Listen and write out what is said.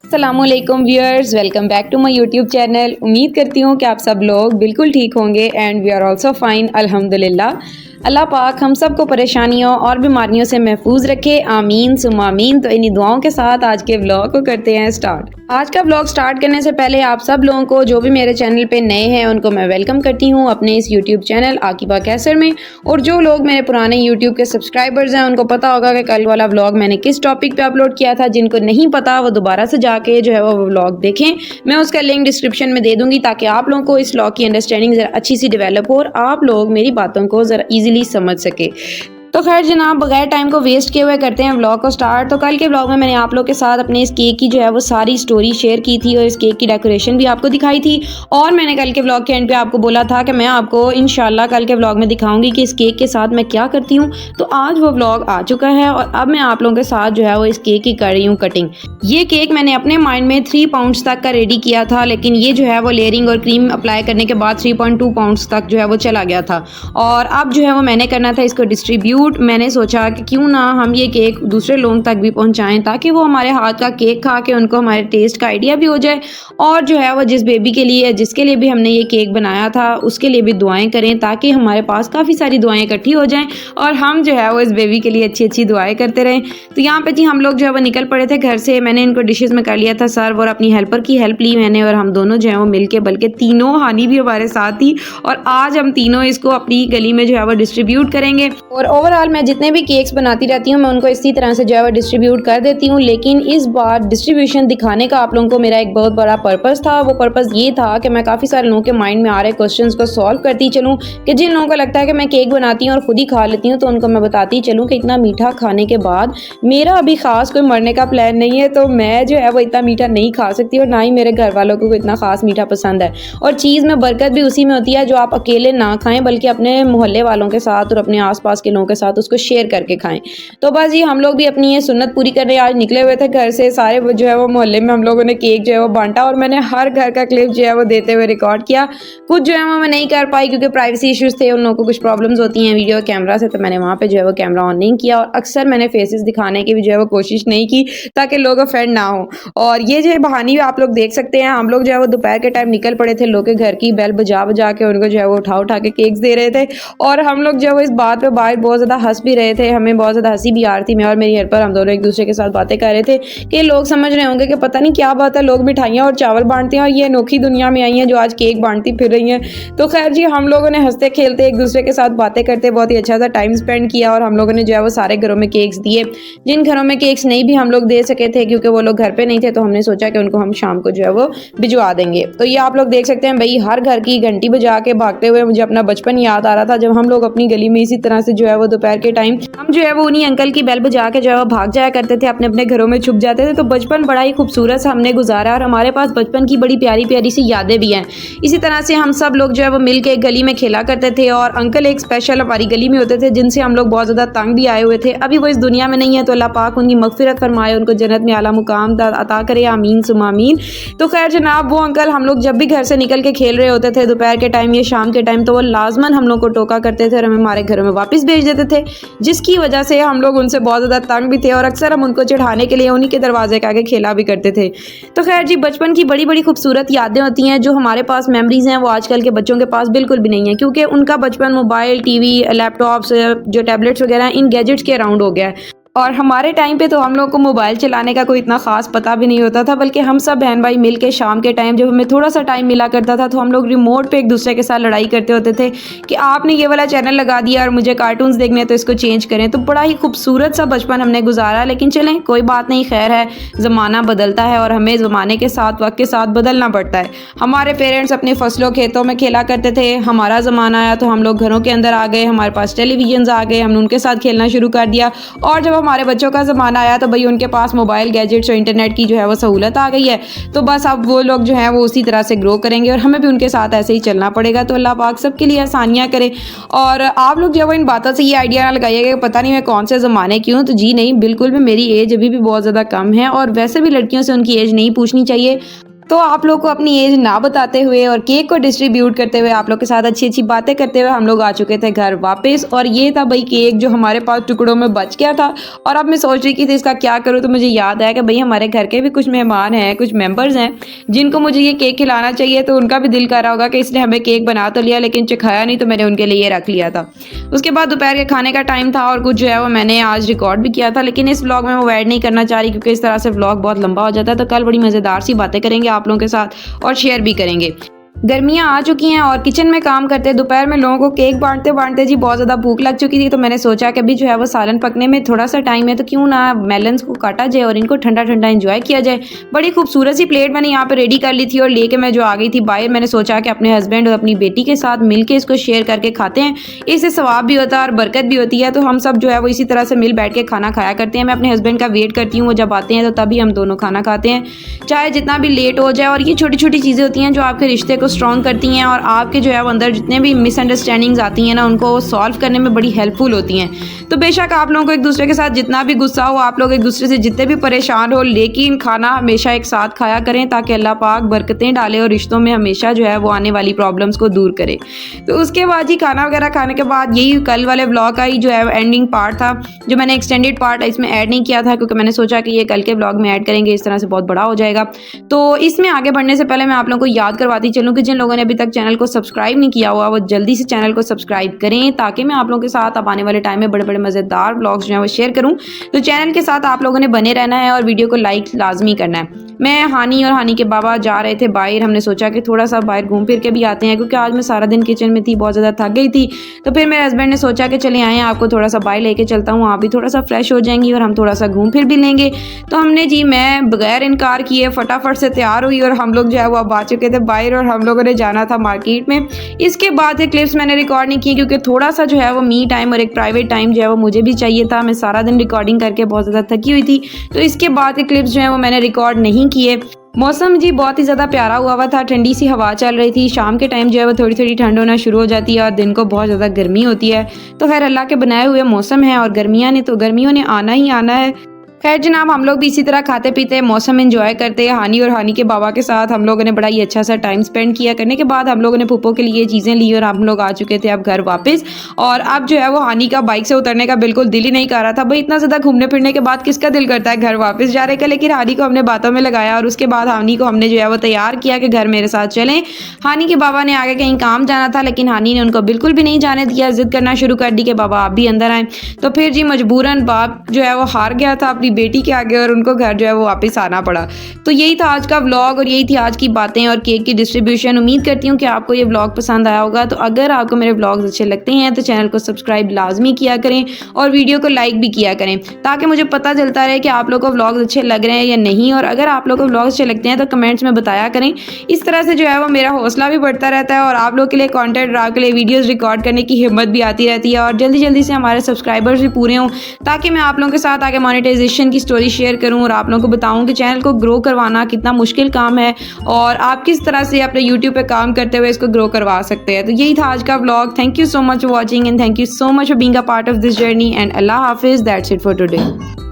अस्सलामुअलैकुम viewers, welcome back to my YouTube channel. उम्मीद करती हूँ कि आप सब लोग बिल्कुल ठीक होंगे and we are also fine अल्हम्दुलिल्लाह। अल्लाह पाक हम सब को परेशानियों और बीमारियों से महफूज रखे, आमीन सुम्मा आमीन। तो इन्हीं दुआओं के साथ आज के व्लॉग को करते हैं स्टार्ट। आज का व्लॉग स्टार्ट करने से पहले आप सब लोगों को जो भी मेरे चैनल पे नए हैं उनको मैं वेलकम करती हूँ अपने इस यूट्यूब चैनल आकिबा कैसर में। और जो लोग मेरे पुराने यूट्यूब के सब्सक्राइबर्स हैं उनको पता होगा कि कल वाला व्लॉग मैंने किस टॉपिक पे अपलोड किया था। जिनको नहीं पता वो दोबारा से जाके जो है वो व्लॉग देखें। मैं उसका लिंक डिस्क्रिप्शन में दे दूंगी ताकि आप लोगों को इस व्लॉग की अंडरस्टैंडिंग ज़रा अच्छी सी डेवलप हो और आप लोग मेरी बातों को ज़रा ईजिली समझ सके। तो खैर जनाब, बगैर टाइम को वेस्ट किए हुए करते हैं व्लॉग को स्टार्ट। तो कल के व्लॉग में मैंने आप लोग के साथ अपने इस केक की जो है वो सारी स्टोरी शेयर की थी और इस केक की डेकोरेशन भी आपको दिखाई थी। और मैंने कल के व्लॉग के एंड पे आपको बोला था कि मैं आपको इंशाल्लाह कल के व्लॉग में दिखाऊंगी कि इस केक के साथ मैं क्या करती हूँ। तो आज वो व्लॉग आ चुका है और अब मैं आप लोगों के साथ जो है वो इस केक की कर रही हूँ कटिंग। ये केक मैंने अपने माइंड में 3 पाउंड्स तक का रेडी किया था, लेकिन ये जो है वो लेयरिंग और क्रीम अप्लाई करने के बाद 3.2 पाउंड्स तक जो है वो चला गया था। और अब जो है वो मैंने करना था इसको डिस्ट्रीब्यूट। मैंने सोचा कि क्यों ना हम ये केक दूसरे लोगों तक भी पहुंचाएं ताकि वो हमारे हाथ का केक खा के उनको हमारे टेस्ट का आइडिया भी हो जाए और जो है वो जिस बेबी के लिए जिसके लिए भी हमने ये केक बनाया था उसके लिए भी दुआएं करें ताकि हमारे पास काफ़ी सारी दुआएं इकट्ठी हो जाएं और हम जो है वो इस बेबी के लिए अच्छी अच्छी दुआएं करते रहें। तो यहाँ पे जी हम लोग जो है वो निकल पड़े थे घर से। मैंने इनको डिशेज़ में कर लिया था सर्व और अपनी हेल्पर की हेल्प ली मैंने और हम दोनों जो है वो मिलके, बल्कि तीनों, हानी भी हमारे साथ थी और आज हम तीनों इसको अपनी गली में जो है वो डिस्ट्रीब्यूट करेंगे। और ओवरऑल मैं जितने भी केक्स बनाती रहती हूँ मैं उनको इसी तरह से जो है वो डिस्ट्रीब्यूट कर देती हूँ, लेकिन इस बार डिस्ट्रीब्यूशन दिखाने का आप लोगों को मेरा एक बहुत बड़ा पर्पस था। वो पर्पस ये था कि मैं काफ़ी सारे लोगों के माइंड में आ रहे क्वेश्चंस को सॉल्व करती चलूँ कि जिन लोगों को लगता है कि मैं केक बनाती हूँ और खुद ही खा लेती हूँ तो उनको मैं बताती चलूँ कि इतना मीठा खाने के बाद मेरा अभी खास कोई मरने का प्लान नहीं है, तो मैं जो है वो इतना मीठा नहीं खा सकती और ना ही मेरे घर वालों को इतना खास मीठा पसंद है। और चीज़ में बरकत भी उसी में होती है जो आप अकेले ना खाएं बल्कि अपने मोहल्ले वालों के साथ और अपने आसपास के लोगों के साथ उसको शेयर करके खाएं। तो बस ये हम लोग भी अपनी ये सुन्नत पूरी करने आज निकले हुए थे घर से। सारे जो है वो मोहल्ले में हम लोगों ने केक जो है वो बांटा और मैंने हर घर का क्लिप जो है वो देते हुए रिकॉर्ड किया। कुछ जो है वो मैं नहीं कर पाई क्योंकि प्राइवेसी इश्यूज थे, उन लोगों को कुछ प्रॉब्लम्स होती हैं वीडियो कैमरा से, तो मैंने वहाँ पे जो है वो कैमरा ऑन नहीं किया और अक्सर मैंने फेसेस दिखाने की भी जो है वो कोशिश नहीं की ताकि लोग ऑफेंड ना हो। और ये जो बहानी आप लोग देख सकते हैं, हम लोग जो है वो दोपहर के टाइम निकल पड़े थे, लोग के घर की बेल बजा बजा के उनको जो है वो उठा के केक्स दे रहे थे और हम लोग जो है वो इस बात पे बाहर बहुत ज़्यादा हंस भी रहे थे। हमें बहुत ज़्यादा हंसी भी आ रही थी। मैं और मेरी हेल्पर हम दोनों एक दूसरे के साथ बातें कर रहे थे कि लोग समझ रहे होंगे कि पता नहीं क्या बात है, लोग मिठाइयाँ और चावल बांटते हैं और ये अनोखी दुनिया में आई हैं जो आज केक बांटती फिर रही हैं। तो खैर जी हम लोगों ने हंसते खेलते एक दूसरे के साथ बातें करते बहुत ही अच्छा सा टाइम स्पेंड किया और हम लोगों ने जो है वो सारे घरों में केक्स दिए। जिन घरों में केक्स नहीं भी हम लोग दे सके थे क्योंकि वो लोग घर पे नहीं थे तो हमने सोचा कि उनको हम शाम को जो है वो भिजवा देंगे। तो ये आप लोग देख सकते हैं भाई, हर घर की घंटी बजा के भागते हुए मुझे अपना बचपन याद आ रहा था जब हम लोग अपनी गली में इसी तरह से जो है वो दोपहर के टाइम हम जो है वो उन्हीं अंकल की बेल बजा के जो है वो भाग जाया करते थे, अपने अपने घरों में छुप जाते थे। तो बचपन बड़ा ही खूबसूरत सा हमने गुजारा और हमारे पास बचपन की बड़ी प्यारी प्यारी सी यादें भी हैं। इसी तरह से हम सब लोग जो है वो मिल के गली में खेला करते थे और अंकल एक स्पेशल हमारी गली में होते थे जिनसे हम लोग बहुत ज़्यादा तंग भी आए हुए थे। अभी वो इस दुनिया में नहीं है तो अल्लाह पाक उनकी मगफिरत फरमाए, उनको जन्नत में आला मुकाम अता करे, आमीन सुम्मा आमीन। तो खैर जनाब, वो अंकल हम लोग जब भी घर से निकल के खेल रहे होते थे दोपहर के टाइम या शाम के टाइम तो वो लाजमन हम लोग को टोका करते थे और हमें हमारे घरों में वापस भेज देते थे, जिसकी वजह से हम लोग उनसे बहुत ज़्यादा तंग भी थे और अक्सर हम उनको चढ़ाने के लिए उन्हीं के दरवाजे के आगे खेला भी करते थे। तो खैर जी, बचपन की बड़ी बड़ी खूबसूरत यादें होती हैं जो हमारे पास मेमोरीज़ हैं वो आजकल के बच्चों के पास बिल्कुल भी नहीं है क्योंकि उनका बचपन मोबाइल, टीवी, लैपटॉप्स, जो टैबलेट्स वगैरह इन गैजेट्स के अराउंड हो गया है। और हमारे टाइम पे तो हम लोग को मोबाइल चलाने का कोई इतना ख़ास पता भी नहीं होता था, बल्कि हम सब बहन भाई मिल के शाम के टाइम जब हमें थोड़ा सा टाइम मिला करता था तो हम लोग रिमोट पे एक दूसरे के साथ लड़ाई करते होते थे कि आपने ये वाला चैनल लगा दिया और मुझे कार्टून्स देखने तो इसको चेंज करें। तो बड़ा ही खूबसूरत सा बचपन हमने गुजारा, लेकिन चलें कोई बात नहीं, खैर है, ज़माना बदलता है और हमें ज़माने के साथ वक्त के साथ बदलना पड़ता है। हमारे पेरेंट्स अपनी फसलों खेतों में खेला करते थे, हमारा ज़माना आया तो हम लोग घरों के अंदर आ गए, हमारे पास टेलीविजन आ गए, हमने उनके साथ खेलना शुरू कर दिया और जब हमारे बच्चों का ज़माना आया तो भाई उनके पास मोबाइल, गैजेट्स और इंटरनेट की जो है वो सहूलत आ गई है। तो बस अब वो लोग जो है वो उसी तरह से ग्रो करेंगे और हमें भी उनके साथ ऐसे ही चलना पड़ेगा। तो अल्लाह पाक सबके लिए आसानियाँ करे। और आप लोग जो है वो इन बातों से ये आइडिया ना लगाइएगा कि पता नहीं मैं कौन से ज़माने की हूँ, तो जी नहीं, बिल्कुल भी मेरी एज अभी भी बहुत ज़्यादा कम है और वैसे भी लड़कियों से उनकी एज नहीं पूछनी चाहिए। तो आप लोग को अपनी एज ना बताते हुए और केक को डिस्ट्रीब्यूट करते हुए आप लोग के साथ अच्छी अच्छी बातें करते हुए हम लोग आ चुके थे घर वापस। और ये था भाई केक जो हमारे पास टुकड़ों में बच गया था। और अब मैं सोच रही थी इसका क्या करूँ, तो मुझे याद आया कि भाई हमारे घर के भी कुछ मेहमान हैं, कुछ मेंबर्स हैं जिनको मुझे ये केक खिलाना चाहिए। तो उनका भी दिल कर रहा होगा कि इसने हमें केक बना तो लिया लेकिन चखाया नहीं, तो मैंने उनके लिए ये रख लिया था। उसके बाद दोपहर के खाने का टाइम था और कुछ जो है वो मैंने आज रिकॉर्ड भी किया था, लेकिन इस व्लॉग में वो ऐड नहीं करना चाह रही क्योंकि इस तरह से व्लॉग बहुत लंबा हो जाता है। तो कल बड़ी मज़ेदार सी बातें करेंगे आप लोगों के साथ और शेयर भी करेंगे। गर्मियाँ आ चुकी हैं और किचन में काम करते दोपहर में लोगों को केक बांटते बांटते जी बहुत ज़्यादा भूख लग चुकी थी। तो मैंने सोचा कि अभी जो है वो सालन पकने में थोड़ा सा टाइम है, तो क्यों ना मेलन्स को काटा जाए और इनको ठंडा ठंडा एंजॉय किया जाए। बड़ी खूबसूरत सी प्लेट मैंने यहाँ पे रेडी कर ली थी और लेके मैं जो आ गई थी बाहर। मैंने सोचा कि अपने हस्बैंड और अपनी बेटी के साथ मिलकर इसको शेयर करके खाते हैं, इससे सवाब भी होता है और बरकत भी होती है। तो हम सब जो है वो इसी तरह से मिल बैठ के खाना खाया करते हैं। मैं अपने हस्बैंड का वेट करती हूँ, वो जब आते हैं तो तभी हम दोनों खाना खाते हैं, चाहे जितना भी लेट हो जाए। और ये छोटी छोटी चीज़ें होती हैं जो आपके रिश्ते को स्ट्रॉन्ग करती हैं और आपके जो है वो अंदर जितने भी मिसअंडरस्टैंडिंग्स आती हैं ना उनको सॉल्व करने में बड़ी हेल्पफुल होती हैं। तो बेशक आप लोगों को एक दूसरे के साथ जितना भी गुस्सा हो, आप लोग एक दूसरे से जितने भी परेशान हो, लेकिन खाना हमेशा एक साथ खाया करें ताकि अल्लाह पाक बरकतें डाले और रिश्तों में हमेशा जो है वो आने वाली प्रॉब्लम्स को दूर करे। तो उसके बाद ही खाना वगैरह खाने के बाद यही कल वाले व्लॉग का ही जो है एंडिंग पार्ट था, जो मैंने एक्सटेंडेड पार्ट इसमें ऐड नहीं किया था क्योंकि मैंने सोचा कि ये कल के व्लॉग में ऐड करेंगे, इस तरह से बहुत बड़ा हो जाएगा। तो इसमें आगे बढ़ने से पहले मैं आप लोगों को याद करवाती चलूँ कि जिन लोगों ने अभी तक चैनल को सब्सक्राइब नहीं किया हुआ वो जल्दी से चैनल को सब्सक्राइब करें ताकि मैं आप लोगों के साथ अब आने वाले टाइम में बड़े बड़े मज़ेदार व्लॉग्स जो है वो शेयर करूं। तो चैनल के साथ आप लोगों ने बने रहना है और वीडियो को लाइक लाजमी करना है। मैं हानी और हानी के बाबा जा रहे थे बाहर, हमने सोचा कि थोड़ा सा बाहर घूम फिर के भी आते हैं क्योंकि आज मैं सारा दिन किचन में थी, बहुत ज़्यादा थक गई थी। तो फिर मेरे हस्बैंड ने सोचा कि चले आएँ आपको थोड़ा सा बाहर लेके चलता हूँ, आप भी थोड़ा सा फ्रेश हो जाएंगी और हम थोड़ा सा घूम फिर भी लेंगे। तो हमने जी मैं बगैर इनकार किए फटाफट से तैयार हुई और हम लोग जो है वो अब आ चुके थे बाहर और हम लोगों ने जाना था मार्केट में। इसके बाद क्लिप्स मैंने रिकॉर्ड नहीं की क्योंकि थोड़ा सा जो है वो मी टाइम और एक प्राइवेट टाइम जो है वो मुझे भी चाहिए था। मैं सारा दिन रिकॉर्डिंग करके बहुत ज़्यादा थकी हुई थी, तो इसके बाद के क्लिप्स जो है वो मैंने रिकॉर्ड नहीं किए। मौसम जी बहुत ही ज़्यादा प्यारा हुआ था, ठंडी सी हवा चल रही थी। शाम के टाइम जो है वो थोड़ी थोड़ी ठंड होना शुरू हो जाती है और दिन को बहुत ज़्यादा गर्मी होती है। तो खैर अल्लाह के बनाए हुए मौसम है और गर्मियों ने आना ही आना है। खैर जनाब हम लोग भी इसी तरह खाते पीते मौसम एंजॉय करते हैं। हानी और हानी के बाबा के साथ हम लोगों ने बड़ा ही अच्छा सा टाइम स्पेंड किया। करने के बाद हम लोगों ने पुप्पो के लिए चीज़ें ली और हम लोग आ चुके थे अब घर वापस। और अब जो है वो हानी का बाइक से उतरने का बिल्कुल दिल ही नहीं कर रहा था। भाई इतना ज़्यादा घूमने फिरने के बाद किसका दिल करता है घर वापस जाने का, लेकिन हानी को हमने बातों में लगाया और उसके बाद हानी को हमने जो है वो तैयार किया कि घर मेरे साथ चलें। हानी के बाबा ने आगे कहीं काम जाना था लेकिन हानी ने उनको बिल्कुल भी नहीं जाने दिया, जिद करना शुरू कर दी कि बाबा आप भी अंदर आएँ। तो फिर जी मजबूरन बाप जो है वो हार गया था अपनी बेटी के आगे और उनको घर जो है वो वापस आना पड़ा। तो यही था आज का व्लॉग और यही थी आज की बातें और केक की डिस्ट्रीब्यूशन। उम्मीद करती हूँ कि आपको ये व्लॉग पसंद आया होगा। तो अगर आपको मेरे व्लॉग्स अच्छे लगते हैं तो चैनल को सब्सक्राइब लाजमी किया करें और वीडियो को लाइक भी किया करें ताकि मुझे पता चलता रहे कि आप लोग को व्लॉग्स अच्छे लग रहे हैं या नहीं। और अगर आप लोग को व्लॉग्स अच्छे लगते हैं तो कमेंट्स में बताया करें। इस तरह से जो है वो मेरा हौसला भी बढ़ता रहता है और आप लोग के लिए कॉन्टेंट आपके लिए वीडियोज़ रिकॉर्ड करने की हिम्मत भी आती रहती है और जल्दी जल्दी से हमारे सब्सक्राइबर्स भी पूरे हों ताकि मैं आप लोगों के साथ आगे मोनेटाइजेशन की स्टोरी शेयर करूं और आप लोगों को बताऊं कि चैनल को ग्रो करवाना कितना मुश्किल काम है और आप किस तरह से अपने यूट्यूब पे काम करते हुए इसको ग्रो करवा सकते हैं। तो यही था आज का vlog. Thank you so much for watching and thank you so much for being a part of this journey and अल्लाह हाफिज़। That's it for today.